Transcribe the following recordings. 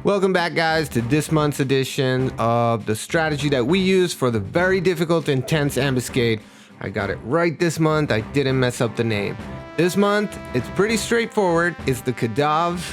Welcome back, guys, to this month's edition of the strategy that we use for the Very Difficult Intense Ambuscade. I got it right this month. I didn't mess up the name. This month, it's pretty straightforward. It's the Quadav.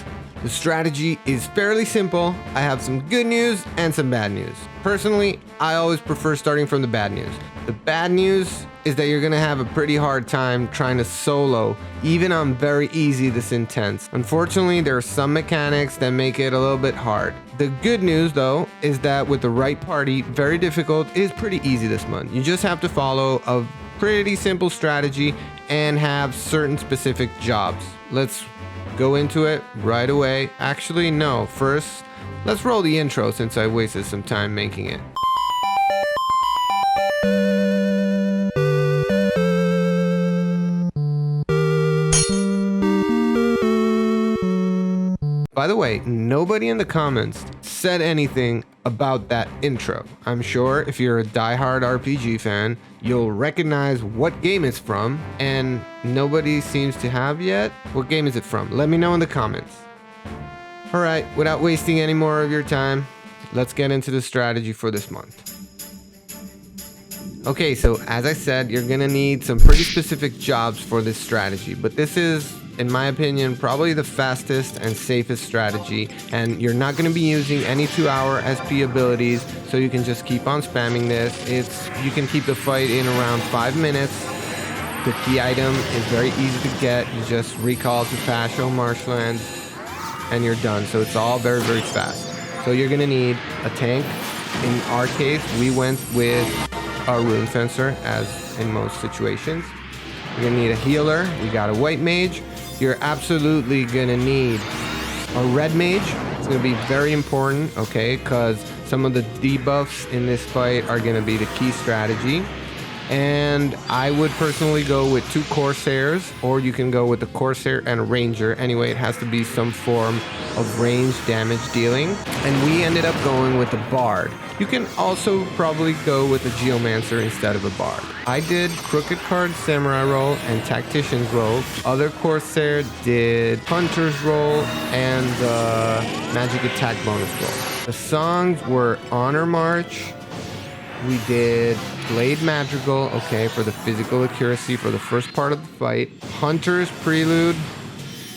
The strategy is fairly simple. I have some good news and some bad news. Personally, I always prefer starting from the bad news. The bad news is that you're gonna have a pretty hard time trying to solo, even on very easy this intense. Unfortunately, there are some mechanics that make it a little bit hard. The good news, though, is that with the right party, Very Difficult is pretty easy this month. You just have to follow a pretty simple strategy and have certain specific jobs. Let's go into it right away. Actually, no. First, let's roll the intro since I wasted some time making it. By the way, nobody in the comments said anything about that intro. I'm sure if you're a diehard RPG fan, you'll recognize what game it's from, and nobody seems to have yet. What game is it from? Let me know in the comments. All right, without wasting any more of your time, let's get into the strategy for this month. Okay, so as I said, you're gonna need some pretty specific jobs for this strategy, but this is, in my opinion, probably the fastest and safest strategy, and you're not going to be using any 2-hour SP abilities, so you can just keep on spamming this. You can keep the fight in around 5 minutes. The key item is very easy to get. You just recall to Pasho Marshland and you're done. So it's all very, very fast. So you're going to need a tank. In our case, we went with a Rune Fencer, as in most situations. You're going to need a healer. We got a white mage. You're absolutely gonna need a red mage. It's gonna be very important, okay, because some of the debuffs in this fight are gonna be the key strategy. And I would personally go with 2 Corsairs, or you can go with a Corsair and a Ranger. Anyway, it has to be some form of range damage dealing. And we ended up going with a Bard. You can also probably go with a Geomancer instead of a Bard. I did Crooked Card Samurai roll and Tactician's roll. Other Corsair did Hunter's roll and Magic Attack bonus roll. The songs were Honor March. We did Blade Madrigal, okay, for the physical accuracy for the first part of the fight. Hunter's Prelude,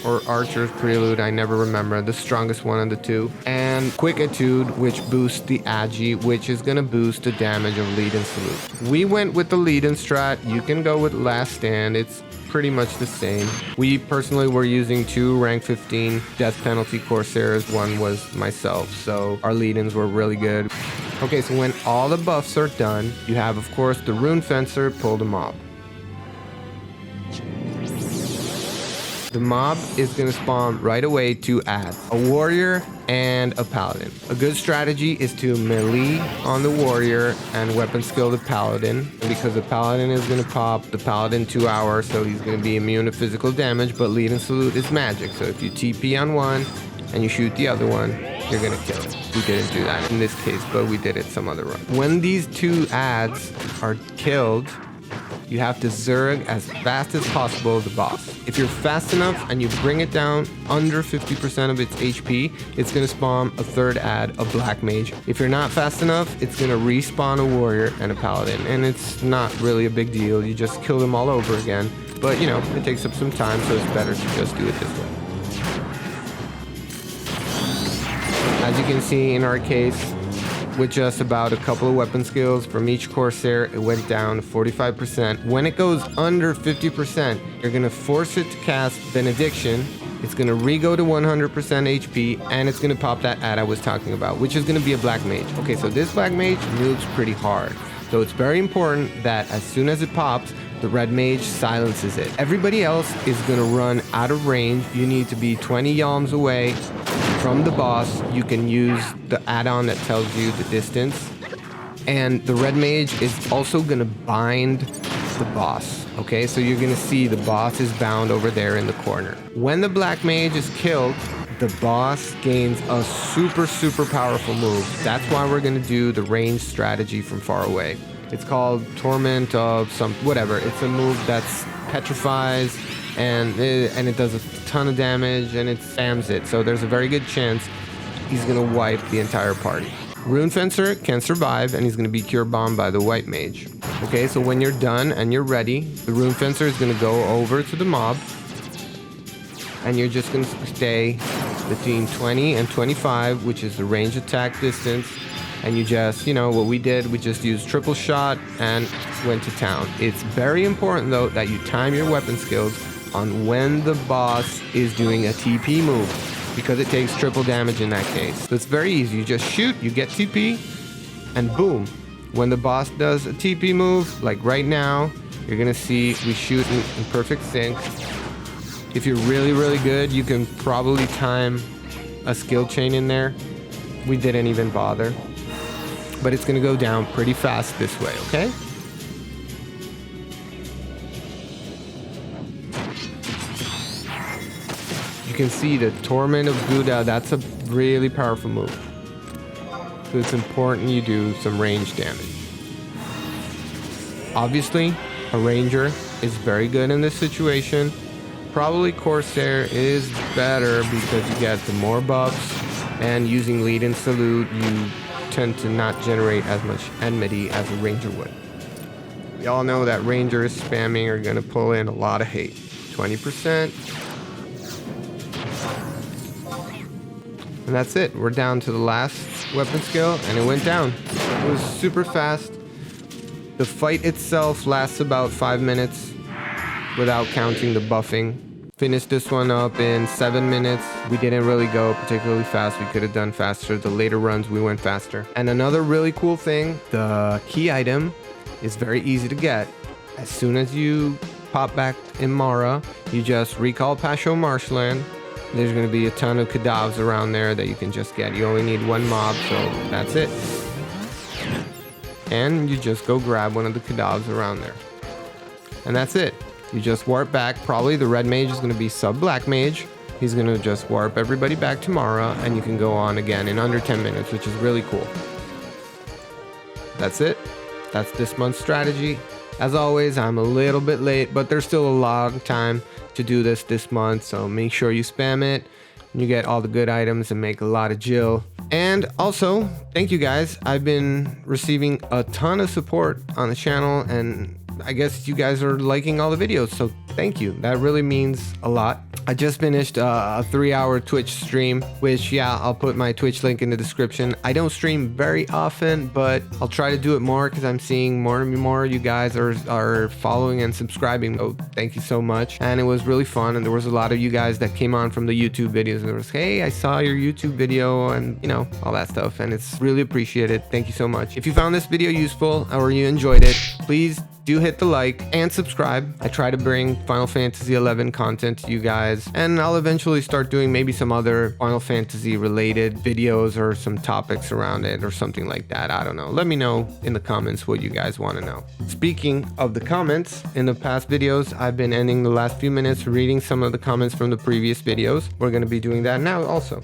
or Archer's Prelude, I never remember, the strongest one of the two. And Quick Etude, which boosts the Agi, which is gonna boost the damage of Lead and Salute. We went with the Lead and Strat. You can go with Last Stand. It's pretty much the same. We personally were using 2 rank 15 death penalty Corsairs. One was myself, so our lead-ins were really good. Okay, so when all the buffs are done, you have, of course, the Rune Fencer pull the mob. The mob is going to spawn right away 2 adds, a warrior and a paladin. A good strategy is to melee on the warrior and weapon skill the paladin, because the paladin is going to pop the paladin 2 hours, so he's going to be immune to physical damage, but lead and salute is magic, so if you TP on one and you shoot the other one, you're going to kill it. We didn't do that in this case, but we did it some other run. When these 2 adds are killed, you have to Zerg as fast as possible the boss. If you're fast enough and you bring it down under 50% of its HP, it's gonna spawn a 3rd add, a black mage. If you're not fast enough, it's gonna respawn a warrior and a paladin. And it's not really a big deal. You just kill them all over again. But you know, it takes up some time, so it's better to just do it this way. As you can see in our case, with just about a couple of weapon skills from each Corsair, it went down to 45%. When it goes under 50%, you're gonna force it to cast Benediction. It's gonna re-go to 100% HP, and it's gonna pop that ad I was talking about, which is gonna be a black mage. Okay, so this black mage moves pretty hard. So it's very important that as soon as it pops, the red mage silences it. Everybody else is gonna run out of range. You need to be 20 yalms away from the boss. You can use the add-on that tells you the distance. And the red mage is also gonna bind the boss. Okay, so you're gonna see the boss is bound over there in the corner. When the black mage is killed, the boss gains a super powerful move. That's why we're gonna do the range strategy from far away. It's called Torment of some whatever. It's a move that's petrifies and it does a ton of damage and it spams it. So there's a very good chance he's gonna wipe the entire party. Rune Fencer can survive, and he's gonna be cure bombed by the white mage. Okay, so when you're done and you're ready, the Rune Fencer is gonna go over to the mob, and you're just gonna stay between 20 and 25, which is the range attack distance. And you just, you know, what we did, we just used triple shot and went to town. It's very important though that you time your weapon skills on when the boss is doing a TP move, because it takes triple damage in that case. So it's very easy. You just shoot, you get TP, and boom. When the boss does a TP move, like right now, you're gonna see we shoot in perfect sync. If you're really, really good, you can probably time a skill chain in there. We didn't even bother. But it's gonna go down pretty fast this way, okay? You can see the Torment of Quadav, that's a really powerful move. So it's important you do some range damage. Obviously, a ranger is very good in this situation. Probably Corsair is better because you get the more buffs, and using lead and salute, you tend to not generate as much enmity as a ranger would. We all know that rangers spamming are gonna pull in a lot of hate. 20%. And that's it. We're down to the last weapon skill, and it went down. It was super fast. The fight itself lasts about 5 minutes without counting the buffing. Finished this one up in 7 minutes. We didn't really go particularly fast. We could have done faster. The later runs we went faster. And another really cool thing, the key item is very easy to get. As soon as you pop back in Mara, you just recall Pasho Marshland. There's going to be a ton of Quadavs around there that you can just get. You only need one mob, so that's it. And you just go grab one of the Quadavs around there. And that's it. You just warp back. Probably the red mage is going to be sub-black mage. He's going to just warp everybody back to Mara, and you can go on again in under 10 minutes, which is really cool. That's it. That's this month's strategy. As always, I'm a little bit late, but there's still a long time to do this month, so make sure you spam it. You get all the good items and make a lot of Jill. And also, thank you guys. I've been receiving a ton of support on the channel, and I guess you guys are liking all the videos, so thank you. That really means a lot. I just finished a 3-hour Twitch stream, which, yeah, I'll put my Twitch link in the description. I don't stream very often, but I'll try to do it more because I'm seeing more and more you guys are following and subscribing. Oh, thank you so much. And it was really fun, and there was a lot of you guys that came on from the YouTube videos, and there was, hey, I saw your YouTube video, and you know, all that stuff, and it's really appreciated. Thank you so much. If you found this video useful or you enjoyed it, please do hit the like and subscribe. I try to bring Final Fantasy XI content to you guys, and I'll eventually start doing maybe some other Final Fantasy related videos or some topics around it or something like that. I don't know. Let me know in the comments what you guys want to know. Speaking of the comments, in the past videos, I've been ending the last few minutes reading some of the comments from the previous videos. We're going to be doing that now also.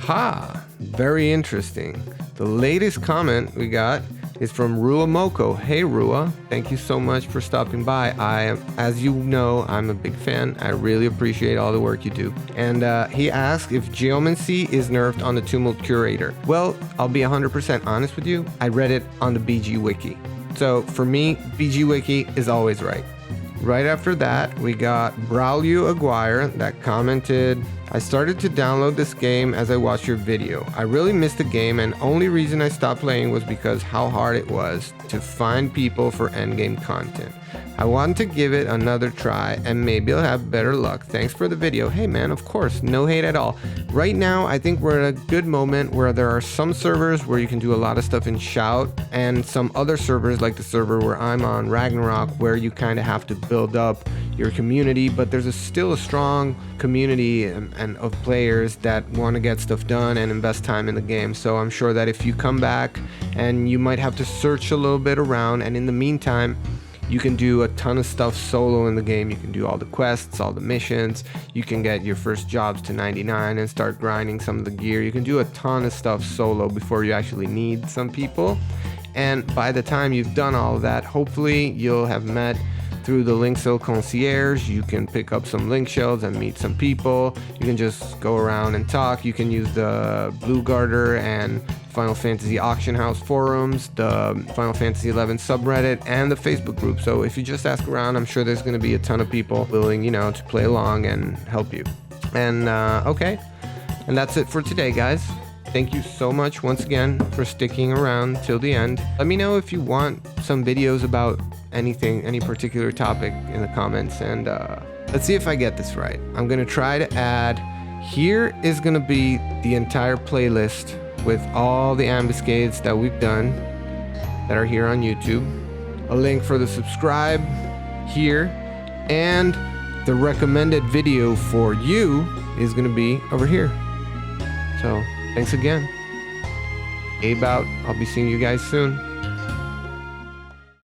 Ha! Very interesting. The latest comment we got is from Rua Moko. Hey Rua, thank you so much for stopping by. As you know, I'm a big fan. I really appreciate all the work you do. And he asked if Geomancy is nerfed on the Tumult Curator. Well, I'll be 100% honest with you. I read it on the BG Wiki. So for me, BG Wiki is always right. Right after that, we got Braulio Aguirre that commented, I started to download this game as I watched your video. I really missed the game, and only reason I stopped playing was because how hard it was to find people for endgame content. I want to give it another try, and maybe I'll have better luck. Thanks for the video. Hey man, of course, no hate at all. Right now, I think we're in a good moment where there are some servers where you can do a lot of stuff in Shout, and some other servers like the server where I'm on, Ragnarok, where you kind of have to build up your community, but there's still a strong community and of players that want to get stuff done and invest time in the game. So I'm sure that if you come back, and you might have to search a little bit around, and in the meantime, you can do a ton of stuff solo in the game. You can do all the quests, all the missions. You can get your first jobs to 99 and start grinding some of the gear. You can do a ton of stuff solo before you actually need some people. And by the time you've done all of that, hopefully you'll have met through the Link Cell Concierge. You can pick up some link shells and meet some people. You can just go around and talk. You can use the Blue Garter and Final Fantasy Auction House forums, the Final Fantasy 11 subreddit, and the Facebook group. So if you just ask around, I'm sure there's going to be a ton of people willing, to play along and help you. And okay, and that's it for today, guys. Thank you so much once again for sticking around till the end. Let me know if you want some videos about anything, any particular topic in the comments, and let's see if I get this right. I'm going to try to add, here is going to be the entire playlist with all the ambuscades that we've done that are here on YouTube, a link for the subscribe here, and the recommended video for you is going to be over here. So thanks again. Abe out. I'll be seeing you guys soon.